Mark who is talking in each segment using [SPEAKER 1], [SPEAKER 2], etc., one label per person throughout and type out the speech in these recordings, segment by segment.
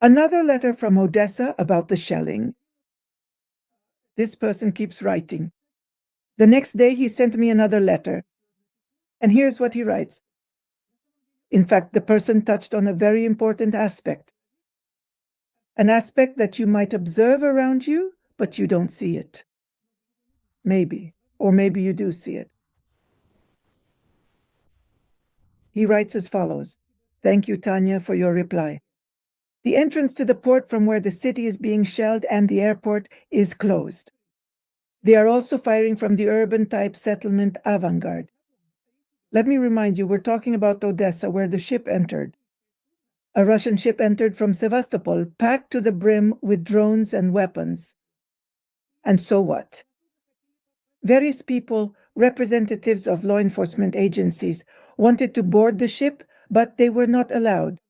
[SPEAKER 1] Another letter from Odessa about the shelling. This person keeps writing. The next day, he sent me another letter. And here's what he writes. In fact, the person touched on a very important aspect. An aspect that you might observe around you, but you don't see it. Maybe, or maybe you do see it. He writes as follows. Thank you, Tanya, for your reply. The entrance to the port from where the city is being shelled and the airport is closed. They are also firing from the urban-type settlement Avangard. Let me remind you, we're talking about Odessa, where the ship entered. A Russian ship entered from Sevastopol, packed to the brim with drones and weapons. And so what? Various people, representatives of law enforcement agencies, wanted to board the ship, but they were not allowed.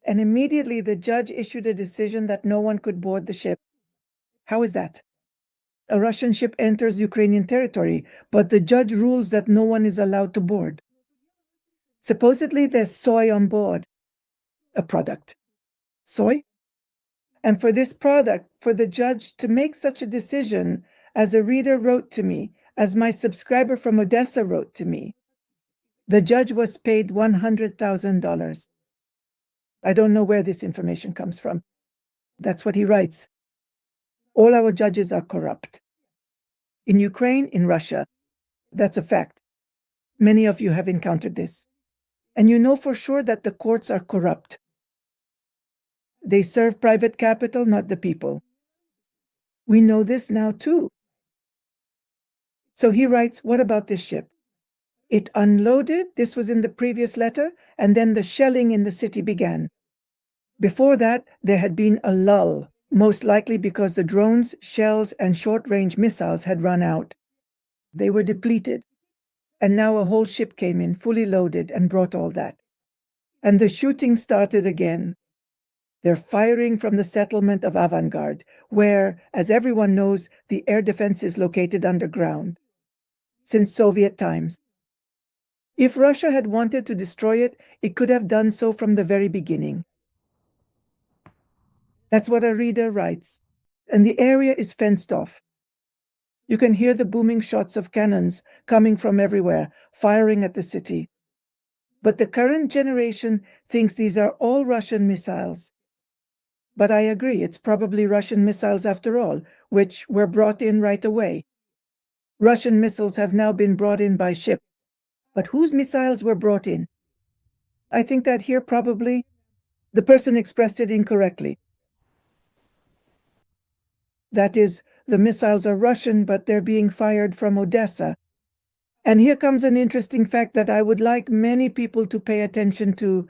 [SPEAKER 1] And immediately the judge issued a decision that no one could board the ship. How is that? A Russian ship enters Ukrainian territory, but the judge rules that no one is allowed to board. Supposedly there's soy on board. A product. Soy? And for this product, for the judge to make such a decision, as a reader wrote to me, as my subscriber from Odessa wrote to me, the judge was paid $100,000. I don't know where this information comes from. That's what he writes. All our judges are corrupt. In Ukraine, in Russia, that's a fact. Many of you have encountered this. And you know for sure that the courts are corrupt. They serve private capital, not the people. We know this now too. So he writes, what about this ship? It unloaded, this was in the previous letter, and then the shelling in the city began. Before that, there had been a lull, most likely because the drones, shells, and short-range missiles had run out. They were depleted. And now a whole ship came in, fully loaded, and brought all that. And the shooting started again. They're firing from the settlement of Avangard, where, as everyone knows, the air defense is located underground. Since Soviet times. If Russia had wanted to destroy it, it could have done so from the very beginning. That's what a reader writes. And the area is fenced off. You can hear the booming shots of cannons coming from everywhere, firing at the city. But the current generation thinks these are all Russian missiles. But I agree, it's probably Russian missiles after all, which were brought in right away. Russian missiles have now been brought in by ship. But whose missiles were brought in? I think that here probably the person expressed it incorrectly. That is, the missiles are Russian, but they're being fired from Odessa. And here comes an interesting fact that I would like many people to pay attention to.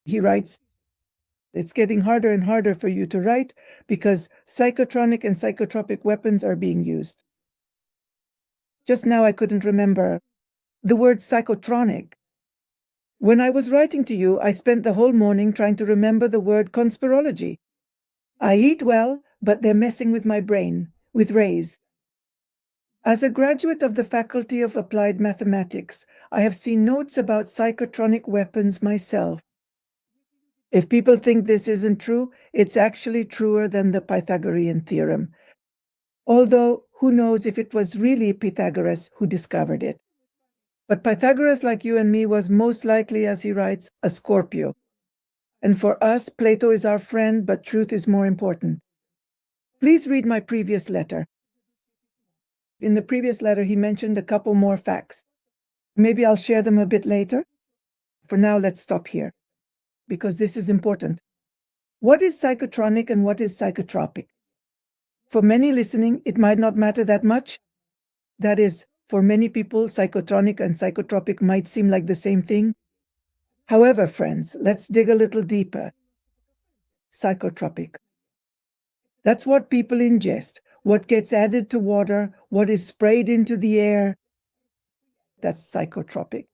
[SPEAKER 1] He writes, it's getting harder and harder for you to write because psychotronic and psychotropic weapons are being used. Just now I couldn't remember the word psychotronic. When I was writing to you, I spent the whole morning trying to remember the word conspirology. I eat well, but they're messing with my brain, with rays. As a graduate of the Faculty of Applied Mathematics, I have seen notes about psychotronic weapons myself. If people think this isn't true, it's actually truer than the Pythagorean theorem. Although, who knows if it was really Pythagoras who discovered it. But Pythagoras, like you and me, was most likely, as he writes, a Scorpio. And for us, Plato is our friend, but truth is more important. Please read my previous letter. In the previous letter, he mentioned a couple more facts. Maybe I'll share them a bit later. For now, let's stop here, because this is important. What is psychotronic and what is psychotropic? For many listening, it might not matter that much. That is, for many people, psychotronic and psychotropic might seem like the same thing. However, friends, let's dig a little deeper. Psychotropic. That's what people ingest, what gets added to water, what is sprayed into the air. That's psychotropic.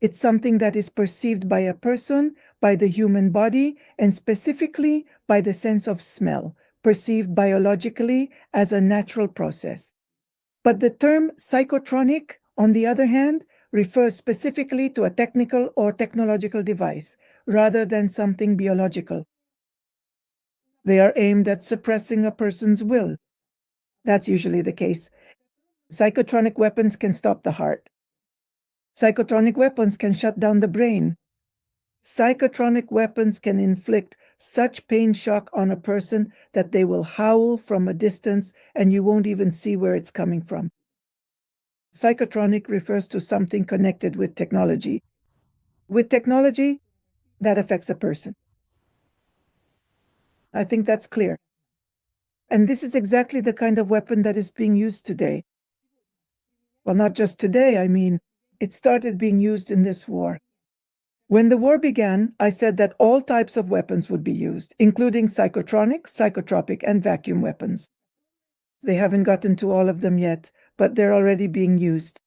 [SPEAKER 1] It's something that is perceived by a person, by the human body, and specifically by the sense of smell, perceived biologically as a natural process. But the term psychotronic, on the other hand, refers specifically to a technical or technological device, rather than something biological. They are aimed at suppressing a person's will. That's usually the case. Psychotronic weapons can stop the heart. Psychotronic weapons can shut down the brain. Psychotronic weapons can inflict such pain shock on a person that they will howl from a distance and you won't even see where it's coming from. Psychotronic refers to something connected with technology. With technology, that affects a person. I think that's clear. And this is exactly the kind of weapon that is being used today. Well, not just today, I mean, it started being used in this war. When the war began, I said that all types of weapons would be used, including psychotronic, psychotropic, and vacuum weapons. They haven't gotten to all of them yet, but they're already being used.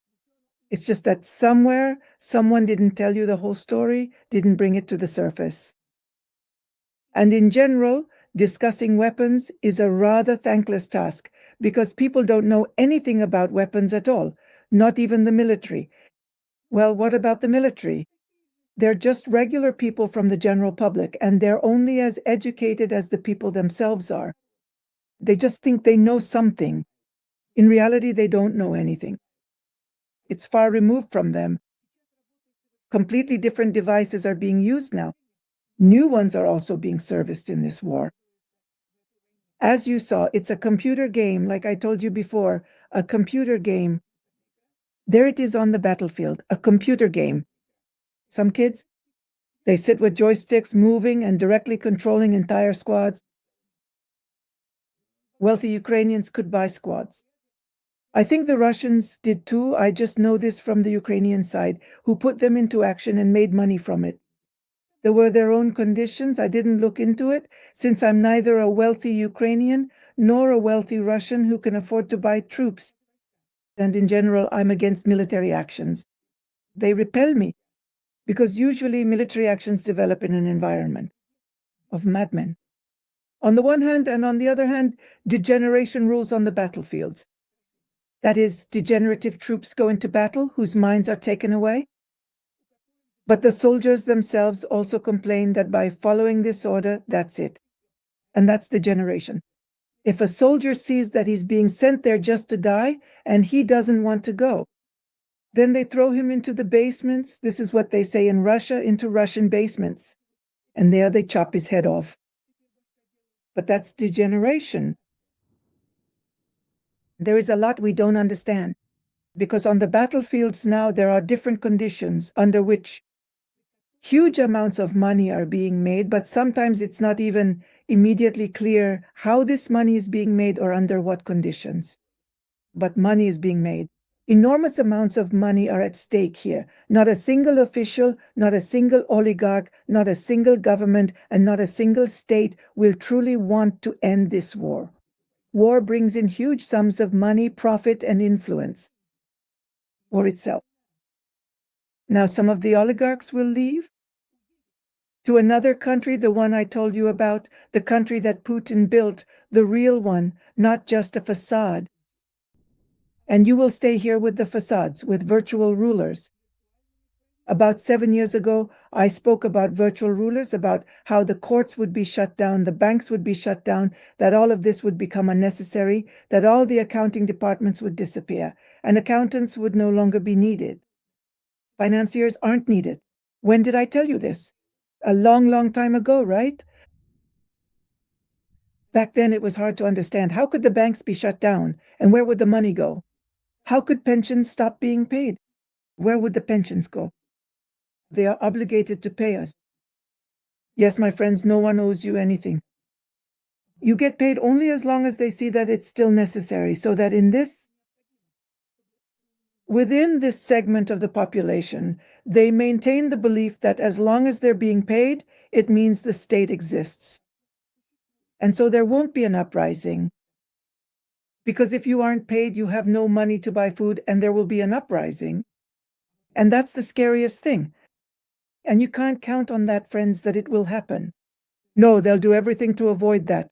[SPEAKER 1] It's just that somewhere, someone didn't tell you the whole story, didn't bring it to the surface. And in general, discussing weapons is a rather thankless task because people don't know anything about weapons at all, not even the military. Well, what about the military? They're just regular people from the general public, and they're only as educated as the people themselves are. They just think they know something. In reality, they don't know anything. It's far removed from them. Completely different devices are being used now. New ones are also being serviced in this war. As you saw, it's a computer game, like I told you before, a computer game. There it is on the battlefield, a computer game. Some kids, they sit with joysticks moving and directly controlling entire squads. Wealthy Ukrainians could buy squads. I think the Russians did too. I just know this from the Ukrainian side, who put them into action and made money from it. There were their own conditions. I didn't look into it, since I'm neither a wealthy Ukrainian nor a wealthy Russian who can afford to buy troops. And in general, I'm against military actions. They repel me, because usually military actions develop in an environment of madmen. On the one hand, and on the other hand, degeneration rules on the battlefields. That is, degenerative troops go into battle whose minds are taken away. But the soldiers themselves also complain that by following this order, that's it. And that's degeneration. If a soldier sees that he's being sent there just to die, and he doesn't want to go, then they throw him into the basements. This is what they say in Russia, into Russian basements. And there they chop his head off. But that's degeneration. There is a lot we don't understand, because on the battlefields now there are different conditions under which huge amounts of money are being made, but sometimes it's not even immediately clear how this money is being made or under what conditions. But money is being made. Enormous amounts of money are at stake here. Not a single official, not a single oligarch, not a single government, and not a single state will truly want to end this war. War brings in huge sums of money, profit, and influence. War itself. Now, some of the oligarchs will leave to another country, the one I told you about, the country that Putin built, the real one, not just a facade. And you will stay here with the facades, with virtual rulers. About 7 years ago, I spoke about virtual rulers, about how the courts would be shut down, the banks would be shut down, that all of this would become unnecessary, that all the accounting departments would disappear, and accountants would no longer be needed. Financiers aren't needed. When did I tell you this? A long, long time ago, right? Back then, it was hard to understand. How could the banks be shut down? And where would the money go? How could pensions stop being paid? Where would the pensions go? They are obligated to pay us. Yes, my friends, no one owes you anything. You get paid only as long as they see that it's still necessary, so that within this segment of the population, they maintain the belief that as long as they're being paid, it means the state exists. And so there won't be an uprising. Because if you aren't paid, you have no money to buy food, and there will be an uprising. And that's the scariest thing. And you can't count on that, friends, that it will happen. No, they'll do everything to avoid that.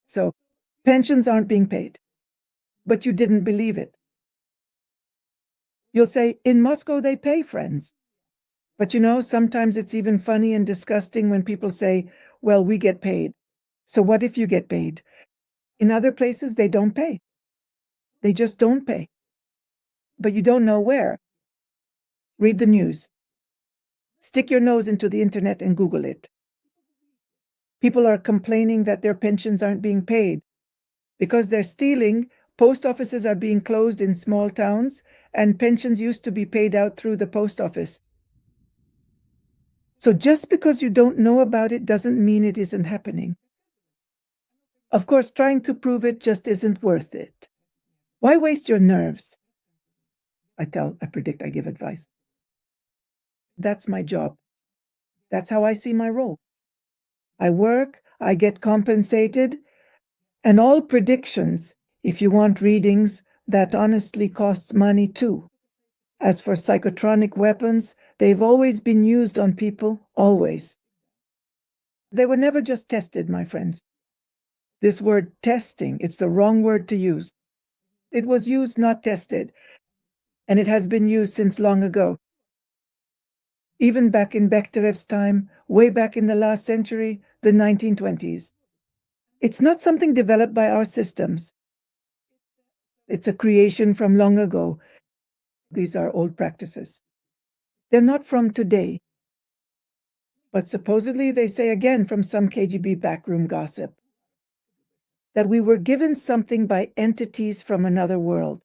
[SPEAKER 1] So, pensions aren't being paid. But you didn't believe it. You'll say, in Moscow they pay, friends. But sometimes it's even funny and disgusting when people say, well, we get paid. So what if you get paid? In other places, they don't pay. They just don't pay. But you don't know where. Read the news. Stick your nose into the internet and Google it. People are complaining that their pensions aren't being paid. Because they're stealing, post offices are being closed in small towns, and pensions used to be paid out through the post office. So just because you don't know about it doesn't mean it isn't happening. Of course, trying to prove it just isn't worth it. Why waste your nerves? I predict, I give advice. That's my job. That's how I see my role. I work, I get compensated, and all predictions, if you want readings, that honestly costs money too. As for psychotronic weapons, they've always been used on people, always. They were never just tested, my friends. This word testing, it's the wrong word to use. It was used, not tested, and it has been used since long ago. Even back in Bekhterev's time, way back in the last century, the 1920s. It's not something developed by our systems. It's a creation from long ago. These are old practices. They're not from today. But supposedly they say again from some KGB backroom gossip that we were given something by entities from another world.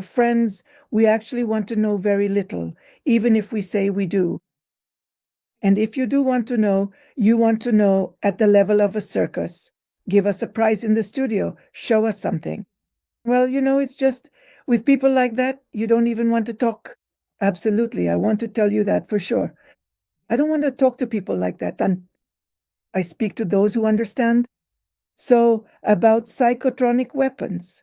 [SPEAKER 1] Friends, we actually want to know very little, even if we say we do. And if you do want to know, you want to know at the level of a circus. Give us a prize in the studio. Show us something. Well, it's just with people like that, you don't even want to talk. Absolutely, I want to tell you that for sure. I don't want to talk to people like that. And I speak to those who understand. So, about psychotronic weapons.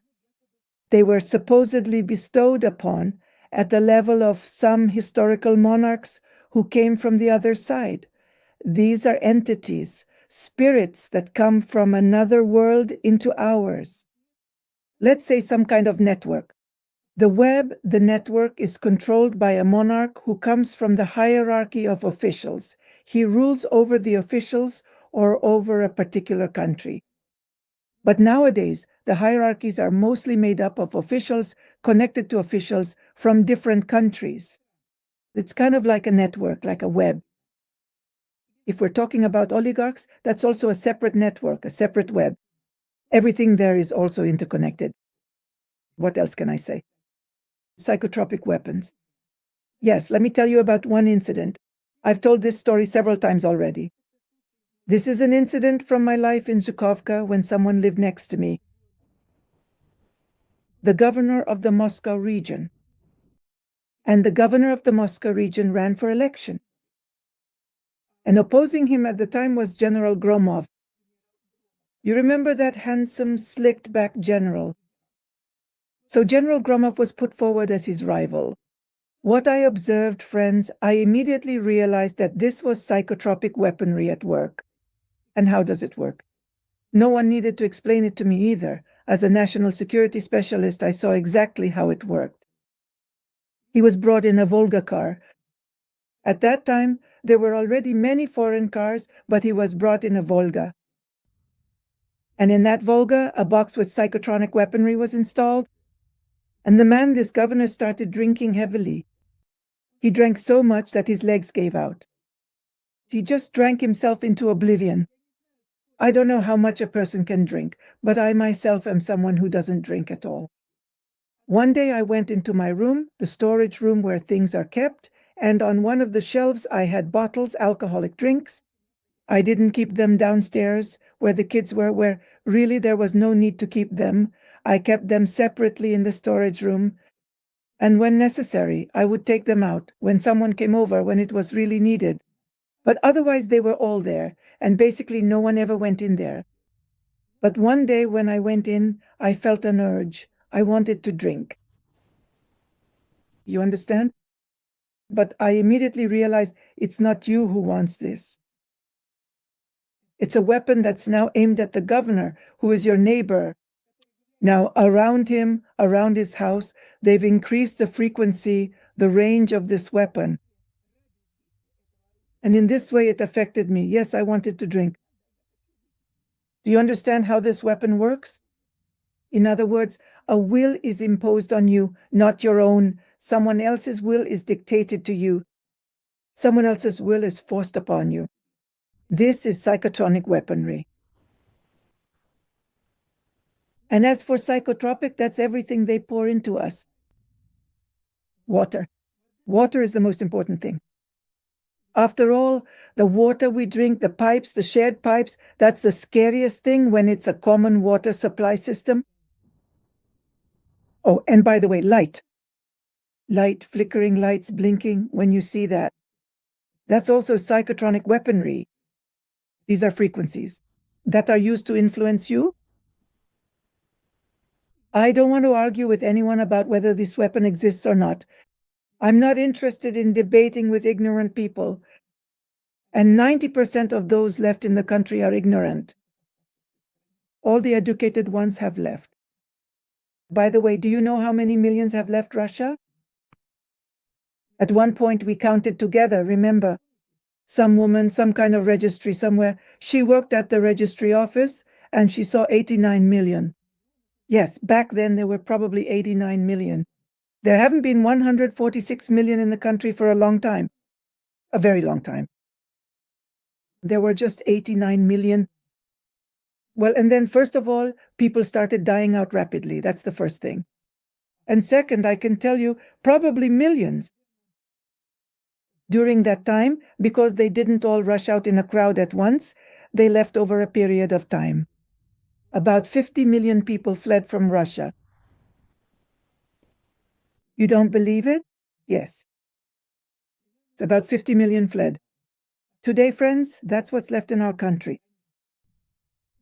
[SPEAKER 1] They were supposedly bestowed upon at the level of some historical monarchs who came from the other side. These are entities, spirits that come from another world into ours. Let's say some kind of network. The web, the network, is controlled by a monarch who comes from the hierarchy of officials. He rules over the officials or over a particular country. But nowadays, the hierarchies are mostly made up of officials connected to officials from different countries. It's kind of like a network, like a web. If we're talking about oligarchs, that's also a separate network, a separate web. Everything there is also interconnected. What else can I say? Psychotropic weapons. Yes, let me tell you about one incident. I've told this story several times already. This is an incident from my life in Zhukovka when someone lived next to me. The governor of the Moscow region. And the governor of the Moscow region ran for election. And opposing him at the time was General Gromov. You remember that handsome, slicked-back general? So General Gromov was put forward as his rival. What I observed, friends, I immediately realized that this was psychotropic weaponry at work. And how does it work? No one needed to explain it to me either. As a national security specialist, I saw exactly how it worked. He was brought in a Volga car. At that time, there were already many foreign cars, but he was brought in a Volga. And in that Volga, a box with psychotronic weaponry was installed. And the man, this governor, started drinking heavily. He drank so much that his legs gave out. He just drank himself into oblivion. I don't know how much a person can drink, but I myself am someone who doesn't drink at all. One day I went into my room, the storage room where things are kept, and on one of the shelves I had bottles, alcoholic drinks. I didn't keep them downstairs where the kids were, where really there was no need to keep them. I kept them separately in the storage room. And when necessary, I would take them out when someone came over, when it was really needed. But otherwise they were all there, and basically no one ever went in there. But one day when I went in, I felt an urge. I wanted to drink. You understand? But I immediately realized it's not you who wants this. It's a weapon that's now aimed at the governor, who is your neighbor. Now, around him, around his house, they've increased the frequency, the range of this weapon. And in this way, it affected me. Yes, I wanted to drink. Do you understand how this weapon works? In other words, a will is imposed on you, not your own. Someone else's will is dictated to you. Someone else's will is forced upon you. This is psychotronic weaponry. And as for psychotropic, that's everything they pour into us. Water. Water is the most important thing. After all, the water we drink, the pipes, the shared pipes, that's the scariest thing when it's a common water supply system. Oh, and by the way, light. Light, flickering lights blinking when you see that. That's also psychotronic weaponry. These are frequencies that are used to influence you. I don't want to argue with anyone about whether this weapon exists or not. I'm not interested in debating with ignorant people. And 90% of those left in the country are ignorant. All the educated ones have left. By the way, do you know how many millions have left Russia? At one point we counted together, remember? Some woman, some kind of registry somewhere, she worked at the registry office and she saw 89 million. Yes, back then there were probably 89 million. There haven't been 146 million in the country for a long time. A very long time. There were just 89 million. Well, and then first of all, people started dying out rapidly. That's the first thing. And second, I can tell you, probably millions. During that time, because they didn't all rush out in a crowd at once, they left over a period of time. About 50 million people fled from Russia. You don't believe it? Yes. It's about 50 million fled. Today, friends, that's what's left in our country.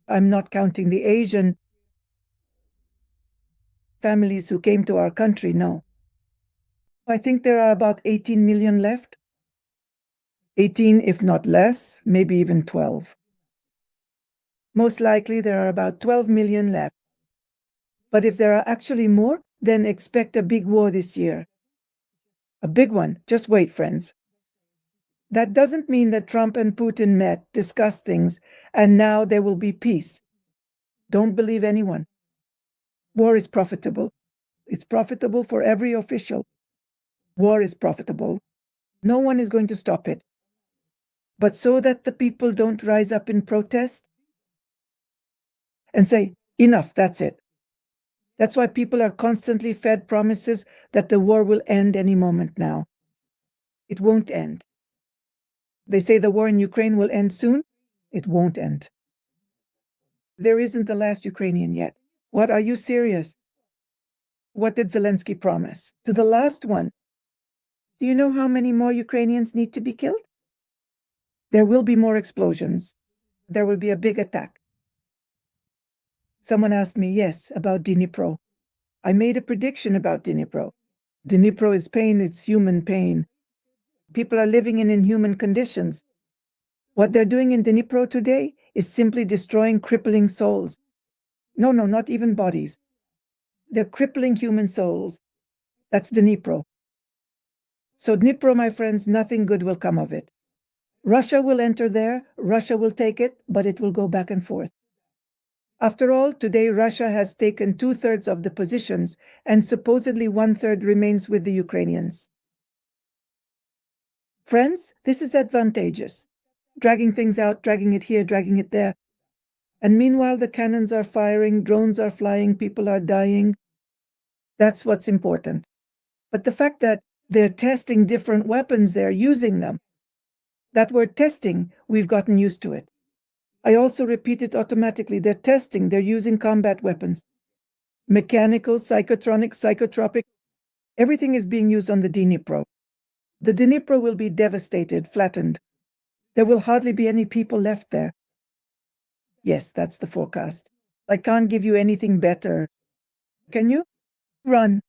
[SPEAKER 1] I'm not counting the Asian families who came to our country, no. I think there are about 18 million left. 18, if not less, maybe even 12. Most likely there are about 12 million left. But if there are actually more, then expect a big war this year. A big one. Just wait, friends. That doesn't mean that Trump and Putin met, discussed things, and now there will be peace. Don't believe anyone. War is profitable. It's profitable for every official. War is profitable. No one is going to stop it. But so that the people don't rise up in protest and say, enough, that's it. That's why people are constantly fed promises that the war will end any moment now. It won't end. They say the war in Ukraine will end soon. It won't end. There isn't the last Ukrainian yet. What, are you serious? What did Zelensky promise? To the last one. Do you know how many more Ukrainians need to be killed? There will be more explosions. There will be a big attack. Someone asked me, yes, about Dnipro. I made a prediction about Dnipro. Dnipro is pain, it's human pain. People are living in inhuman conditions. What they're doing in Dnipro today is simply destroying, crippling souls. No, not even bodies. They're crippling human souls. That's Dnipro. So Dnipro, my friends, nothing good will come of it. Russia will enter there, Russia will take it, but it will go back and forth. After all, today Russia has taken 2/3 of the positions, and supposedly 1/3 remains with the Ukrainians. Friends, this is advantageous. Dragging things out, dragging it here, dragging it there. And meanwhile, the cannons are firing, drones are flying, people are dying. That's what's important. But the fact that they're testing different weapons, they're using them. That word testing, we've gotten used to it. I also repeat it automatically. They're testing, they're using combat weapons. Mechanical, psychotronic, psychotropic, everything is being used on the Dnipro. The Dnipro will be devastated, flattened. There will hardly be any people left there. Yes, that's the forecast. I can't give you anything better. Can you? Run.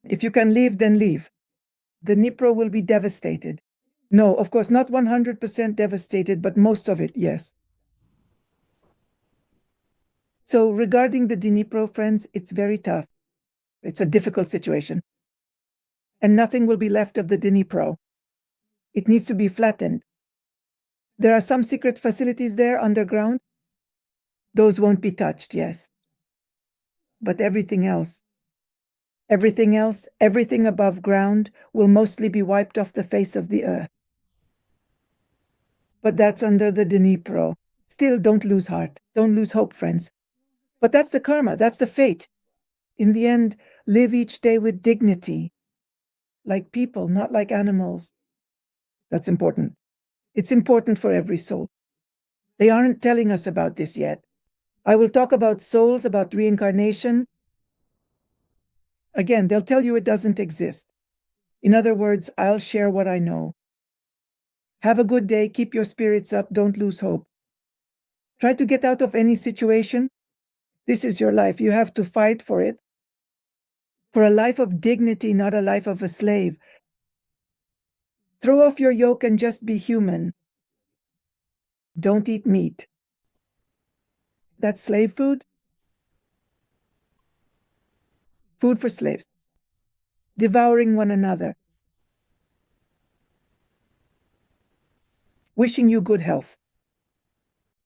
[SPEAKER 1] If you can leave, then leave. The Dnipro will be devastated. No, of course, not 100% devastated, but most of it, yes. So regarding the Dnipro, friends, it's very tough. It's a difficult situation. And nothing will be left of the Dnipro. It needs to be flattened. There are some secret facilities there underground. Those won't be touched, yes. But everything else, everything above ground will mostly be wiped off the face of the earth. But that's under the Dnipro. Still, don't lose heart. Don't lose hope, friends. But that's the karma. That's the fate. In the end, live each day with dignity. Like people, not like animals. That's important. It's important for every soul. They aren't telling us about this yet. I will talk about souls, about reincarnation. Again, they'll tell you it doesn't exist. In other words, I'll share what I know. Have a good day. Keep your spirits up. Don't lose hope. Try to get out of any situation. This is your life. You have to fight for it. For a life of dignity, not a life of a slave. Throw off your yoke and just be human. Don't eat meat. That's slave food? Food for slaves. Devouring one another. Wishing you good health.